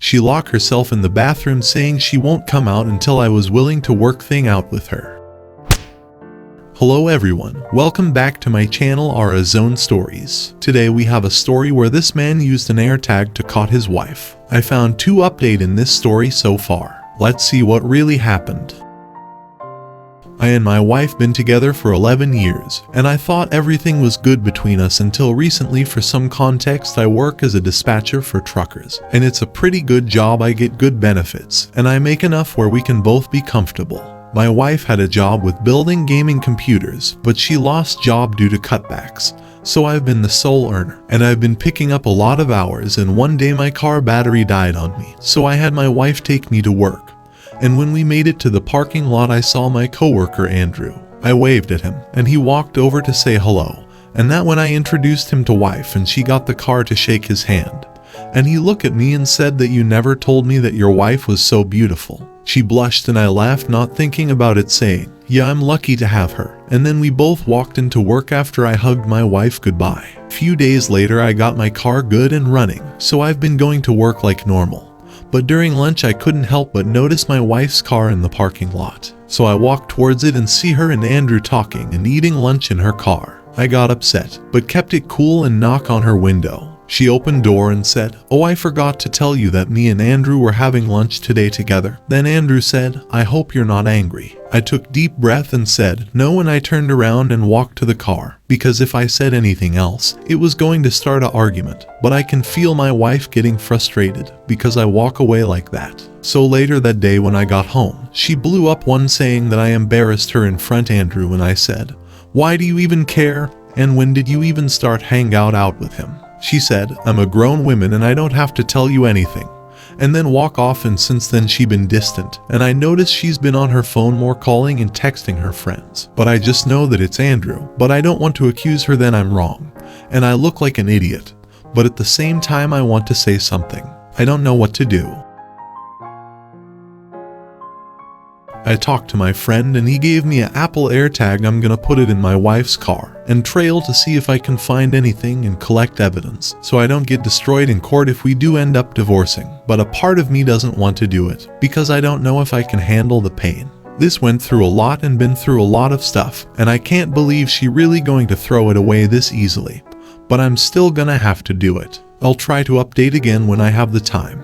She locked herself in the bathroom saying she won't come out until I was willing to work things out with her. Hello everyone, welcome back to my channel Our Zone Stories. Today we have a story where this man used an Airtag to caught his wife. I found 2 updates in this story so far. Let's see what really happened. I and my wife been together for 11 years, and I thought everything was good between us until recently. For some context, I work as a dispatcher for truckers, and it's a pretty good job. I get good benefits, and I make enough where we can both be comfortable. My wife had a job with building gaming computers, but she lost job due to cutbacks. So I've been the sole earner, and I've been picking up a lot of hours, and one day my car battery died on me. So I had my wife take me to work. And when we made it to the parking lot, I saw my coworker Andrew. I waved at him, and he walked over to say hello. And that when I introduced him to wife, and she got the car to shake his hand. And he looked at me and said that you never told me that your wife was so beautiful. She blushed and I laughed, not thinking about it, saying, yeah, I'm lucky to have her. And then we both walked into work after I hugged my wife goodbye. A few days later I got my car good and running, so I've been going to work like normal. But during lunch I couldn't help but notice my wife's car in the parking lot. So I walked towards it and see her and Andrew talking and eating lunch in her car. I got upset, but kept it cool and knocked on her window. She opened door and said, oh, I forgot to tell you that me and Andrew were having lunch today together. Then Andrew said, I hope you're not angry. I took deep breath and said, no, and I turned around and walked to the car, because if I said anything else, it was going to start an argument. But I can feel my wife getting frustrated because I walk away like that. So later that day when I got home, she blew up one saying that I embarrassed her in front of Andrew, and I said, why do you even care? And when did you even start hang out with him? She said, I'm a grown woman and I don't have to tell you anything. And then walk off, and since then she been distant, and I noticed she's been on her phone more, calling and texting her friends. But I just know that it's Andrew, but I don't want to accuse her, then I'm wrong. And I look like an idiot. But at the same time I want to say something. I don't know what to do. I talked to my friend and he gave me an Apple Airtag. I'm gonna put it in my wife's car and trail to see if I can find anything and collect evidence so I don't get destroyed in court if we do end up divorcing. But a part of me doesn't want to do it because I don't know if I can handle the pain. This went through a lot and been through a lot of stuff, and I can't believe she really going to throw it away this easily. But I'm still gonna have to do it. I'll try to update again when I have the time.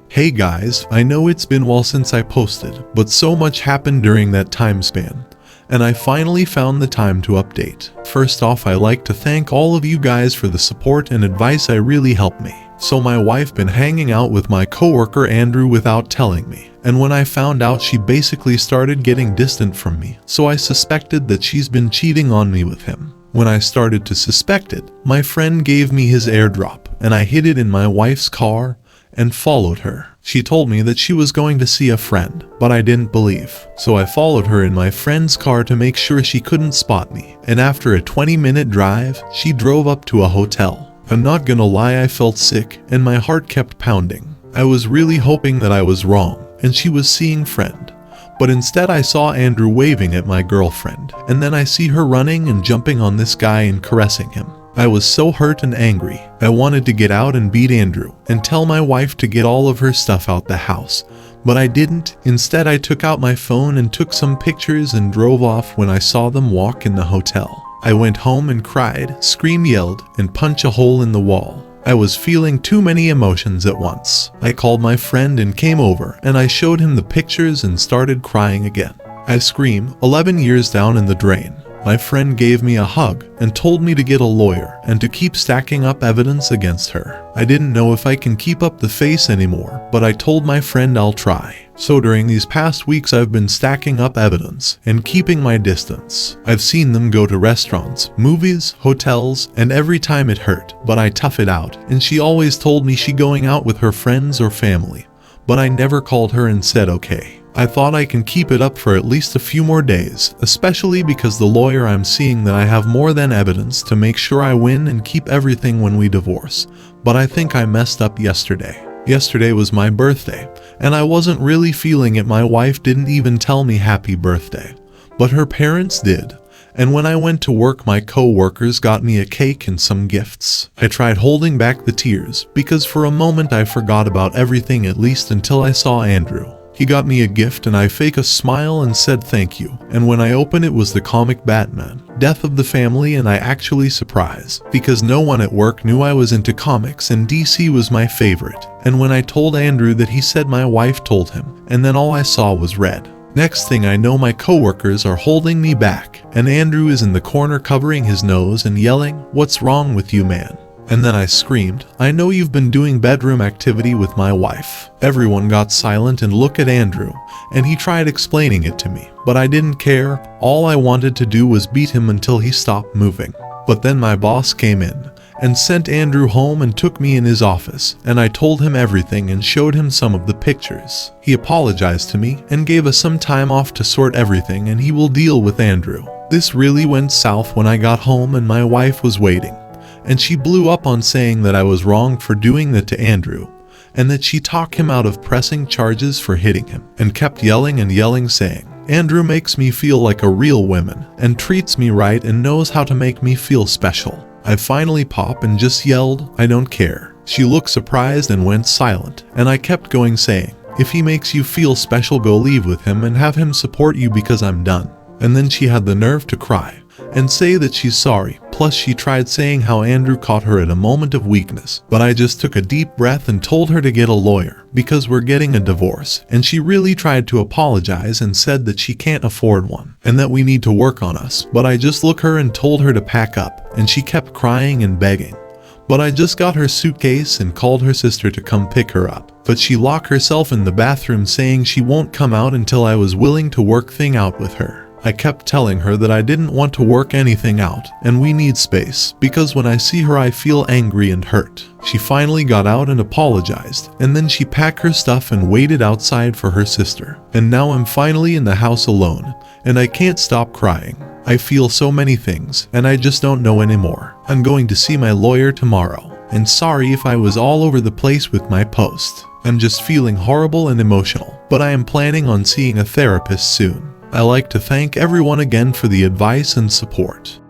Hey guys, I know it's been a while since I posted, but so much happened during that time span, and I finally found the time to update. First off, I like to thank all of you guys for the support and advice. It really helped me. So my wife been hanging out with my coworker Andrew without telling me, and when I found out, she basically started getting distant from me, so I suspected that she's been cheating on me with him. When I started to suspect it, my friend gave me his airdrop, and I hid it in my wife's car and followed her. She told me that she was going to see a friend, but I didn't believe. So I followed her in my friend's car to make sure she couldn't spot me. And after a 20-minute drive, she drove up to a hotel. I'm not gonna lie, I felt sick and my heart kept pounding. I was really hoping that I was wrong and she was seeing friend. But instead I saw Andrew waving at my girlfriend, and then I see her running and jumping on this guy and caressing him. I was so hurt and angry. I wanted to get out and beat Andrew and tell my wife to get all of her stuff out the house. But I didn't. Instead, I took out my phone and took some pictures and drove off. When I saw them walk in the hotel, I went home and cried, screamed, yelled, and punched a hole in the wall. I was feeling too many emotions at once. I called my friend and came over, and I showed him the pictures and started crying again. I screamed, 11 years down in the drain. My friend gave me a hug and told me to get a lawyer and to keep stacking up evidence against her. I didn't know if I can keep up the face anymore, but I told my friend I'll try. So during these past weeks I've been stacking up evidence and keeping my distance. I've seen them go to restaurants, movies, hotels, and every time it hurt, but I tough it out, and she always told me she going out with her friends or family. But I never called her and said okay. I thought I can keep it up for at least a few more days, especially because the lawyer I'm seeing that I have more than evidence to make sure I win and keep everything when we divorce. But I think I messed up yesterday. Yesterday was my birthday, and I wasn't really feeling it. My wife didn't even tell me happy birthday, but her parents did, And when I went to work, my co-workers got me a cake and some gifts. I tried holding back the tears because for a moment I forgot about everything, at least until I saw Andrew. He got me a gift and I fake a smile and said thank you. And when I opened it was the comic Batman, Death of the Family, and I actually surprised because no one at work knew I was into comics and DC was my favorite. And when I told Andrew that, he said my wife told him, and then all I saw was red. Next thing I know, my coworkers are holding me back, and Andrew is in the corner covering his nose and yelling, "What's wrong with you, man?" And then I screamed, "I know you've been doing bedroom activity with my wife." Everyone got silent and looked at Andrew, and he tried explaining it to me, but I didn't care. All I wanted to do was beat him until he stopped moving. But then my boss came in and sent Andrew home and took me in his office, and I told him everything and showed him some of the pictures. He apologized to me and gave us some time off to sort everything, and he will deal with Andrew. This really went south when I got home and my wife was waiting, and she blew up on saying that I was wrong for doing that to Andrew, and that she talked him out of pressing charges for hitting him, and kept yelling and yelling, saying, "Andrew makes me feel like a real woman and treats me right and knows how to make me feel special." I finally popped and just yelled, "I don't care." She looked surprised and went silent, and I kept going saying, "If he makes you feel special, go leave with him and have him support you because I'm done." And then she had the nerve to cry and say that she's sorry. Plus she tried saying how Andrew caught her at a moment of weakness, but I just took a deep breath and told her to get a lawyer because we're getting a divorce, and she really tried to apologize and said that she can't afford one and that we need to work on us, but I just looked her and told her to pack up, and she kept crying and begging. But I just got her suitcase and called her sister to come pick her up, but she locked herself in the bathroom saying she won't come out until I was willing to work things out with her. I kept telling her that I didn't want to work anything out and we need space because when I see her I feel angry and hurt. She finally got out and apologized, and then she packed her stuff and waited outside for her sister. And now I'm finally in the house alone, and I can't stop crying. I feel so many things, and I just don't know anymore. I'm going to see my lawyer tomorrow, and sorry if I was all over the place with my post. I'm just feeling horrible and emotional, but I am planning on seeing a therapist soon. I like to thank everyone again for the advice and support.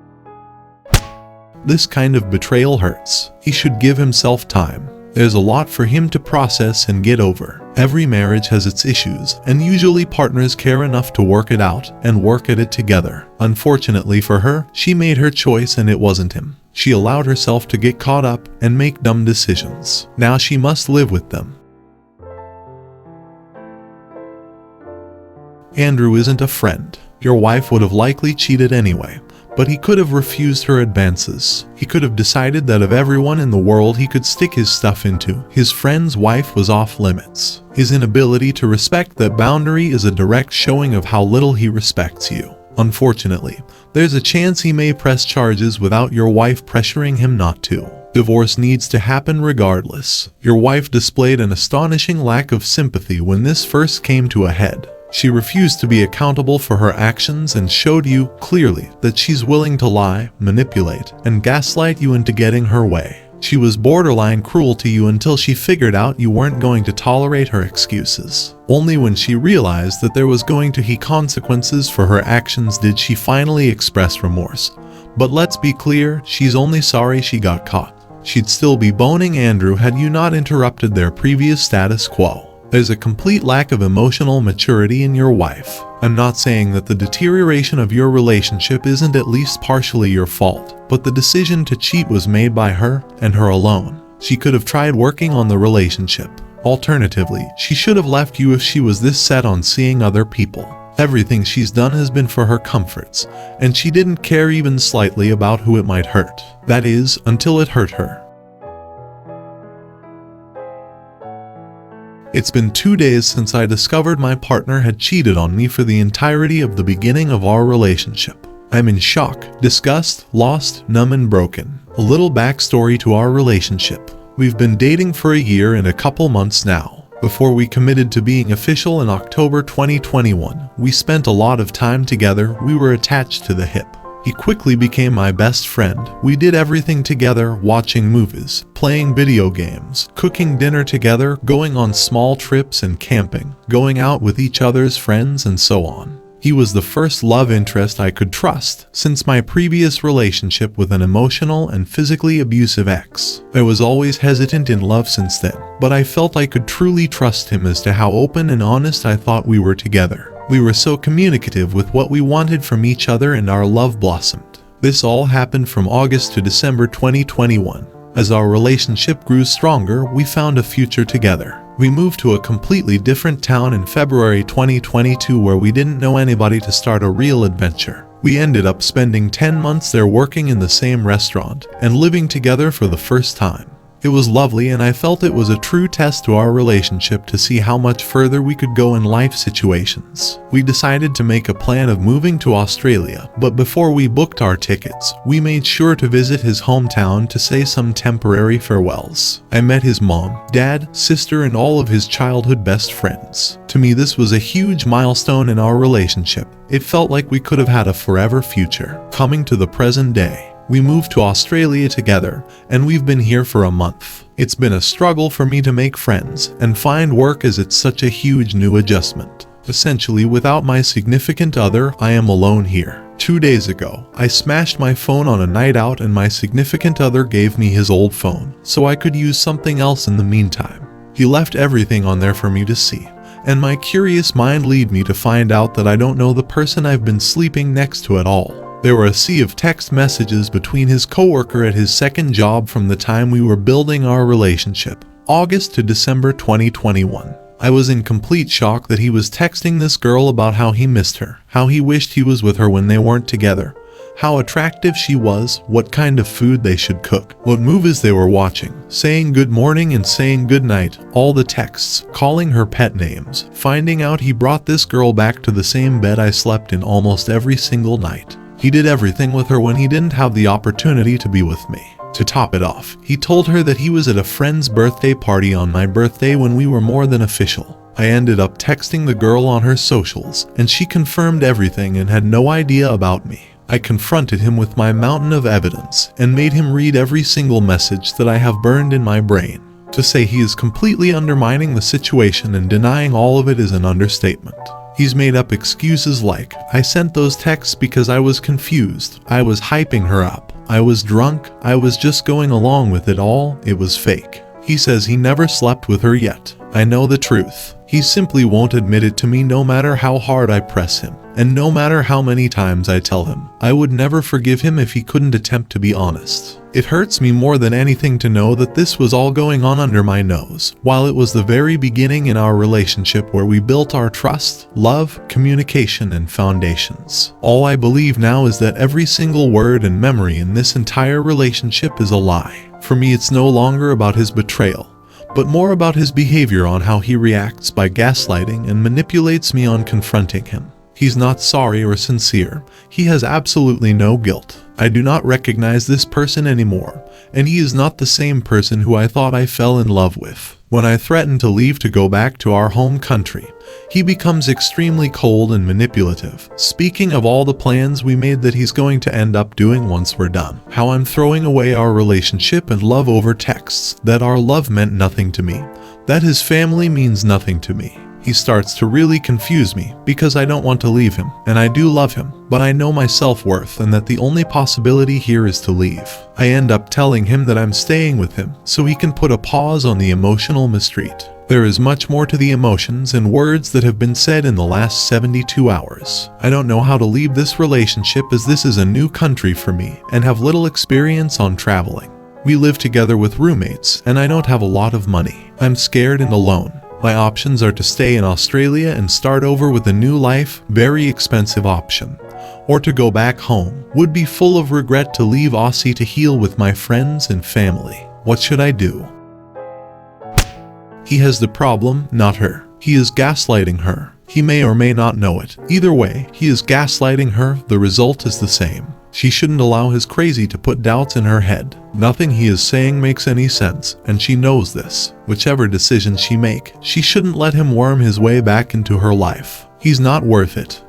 This kind of betrayal hurts. He should give himself time. There's a lot for him to process and get over. Every marriage has its issues, and usually partners care enough to work it out and work at it together. Unfortunately for her, she made her choice and it wasn't him. She allowed herself to get caught up and make dumb decisions. Now she must live with them. Andrew isn't a friend. Your wife would have likely cheated anyway, but he could have refused her advances. He could have decided that of everyone in the world he could stick his stuff into, his friend's wife was off limits. His inability to respect that boundary is a direct showing of how little he respects you. Unfortunately, there's a chance he may press charges without your wife pressuring him not to. Divorce needs to happen regardless. Your wife displayed an astonishing lack of sympathy when this first came to a head. She refused to be accountable for her actions and showed you, clearly, that she's willing to lie, manipulate, and gaslight you into getting her way. She was borderline cruel to you until she figured out you weren't going to tolerate her excuses. Only when she realized that there was going to be consequences for her actions did she finally express remorse. But let's be clear, she's only sorry she got caught. She'd still be boning Andrew had you not interrupted their previous status quo. There's a complete lack of emotional maturity in your wife. I'm not saying that the deterioration of your relationship isn't at least partially your fault, but the decision to cheat was made by her, and her alone. She could have tried working on the relationship. Alternatively, she should have left you if she was this set on seeing other people. Everything she's done has been for her comforts, and she didn't care even slightly about who it might hurt. That is, until it hurt her. It's been 2 days since I discovered my partner had cheated on me for the entirety of the beginning of our relationship. I'm in shock, disgust, lost, numb and broken. A little backstory to our relationship. We've been dating for a year and a couple months now. Before we committed to being official in October 2021, we spent a lot of time together. We were attached to the hip. He quickly became my best friend. We did everything together, watching movies, playing video games, cooking dinner together, going on small trips and camping, going out with each other's friends and so on. He was the first love interest I could trust since my previous relationship with an emotional and physically abusive ex. I was always hesitant in love since then, but I felt I could truly trust him as to how open and honest I thought we were together. We were so communicative with what we wanted from each other, and our love blossomed. This all happened from August to December 2021. As our relationship grew stronger, we found a future together. We moved to a completely different town in February 2022 where we didn't know anybody to start a real adventure. We ended up spending 10 months there, working in the same restaurant and living together for the first time. It was lovely, and I felt it was a true test to our relationship to see how much further we could go in life situations. We decided to make a plan of moving to Australia, but before we booked our tickets, we made sure to visit his hometown to say some temporary farewells. I met his mom, dad, sister, and all of his childhood best friends. To me, this was a huge milestone in our relationship. It felt like we could have had a forever future. Coming to the present day, we moved to Australia together, and we've been here for a month. It's been a struggle for me to make friends and find work, as it's such a huge new adjustment. Essentially, without my significant other, I am alone here. 2 days ago, I smashed my phone on a night out, and my significant other gave me his old phone so I could use something else in the meantime. He left everything on there for me to see, and my curious mind led me to find out that I don't know the person I've been sleeping next to at all. There were a sea of text messages between his coworker at his second job from the time we were building our relationship, August to December 2021. I was in complete shock that he was texting this girl about how he missed her, how he wished he was with her when they weren't together, how attractive she was, what kind of food they should cook, what movies they were watching, saying good morning and saying good night, all the texts, calling her pet names, finding out he brought this girl back to the same bed I slept in almost every single night. He did everything with her when he didn't have the opportunity to be with me. To top it off, he told her that he was at a friend's birthday party on my birthday when we were more than official. I ended up texting the girl on her socials, and she confirmed everything and had no idea about me. I confronted him with my mountain of evidence and made him read every single message that I have burned in my brain. To say he is completely undermining the situation and denying all of it is an understatement. He's made up excuses like, I sent those texts because I was confused, I was hyping her up, I was drunk, I was just going along with it all, it was fake. He says he never slept with her yet. I know the truth. He simply won't admit it to me no matter how hard I press him, and no matter how many times I tell him. I would never forgive him if he couldn't attempt to be honest. It hurts me more than anything to know that this was all going on under my nose, while it was the very beginning in our relationship where we built our trust, love, communication, and foundations. All I believe now is that every single word and memory in this entire relationship is a lie. For me, it's no longer about his betrayal, but more about his behavior, on how he reacts by gaslighting and manipulates me on confronting him. He's not sorry or sincere. He has absolutely no guilt. I do not recognize this person anymore, and he is not the same person who I thought I fell in love with. When I threaten to leave to go back to our home country, he becomes extremely cold and manipulative, speaking of all the plans we made that he's going to end up doing once we're done. How I'm throwing away our relationship and love over texts, that our love meant nothing to me, that his family means nothing to me. He starts to really confuse me because I don't want to leave him, and I do love him, but I know my self-worth and that the only possibility here is to leave. I end up telling him that I'm staying with him so he can put a pause on the emotional mistreat. There is much more to the emotions and words that have been said in the last 72 hours. I don't know how to leave this relationship, as this is a new country for me and have little experience on traveling. We live together with roommates, and I don't have a lot of money. I'm scared and alone. My options are to stay in Australia and start over with a new life, very expensive option, or to go back home. Would be full of regret to leave Aussie to heal with my friends and family. What should I do? He has the problem, not her. He is gaslighting her. He may or may not know it. Either way, he is gaslighting her. The result is the same. She shouldn't allow his crazy to put doubts in her head. Nothing he is saying makes any sense, and she knows this. Whichever decision she make, she shouldn't let him worm his way back into her life. He's not worth it.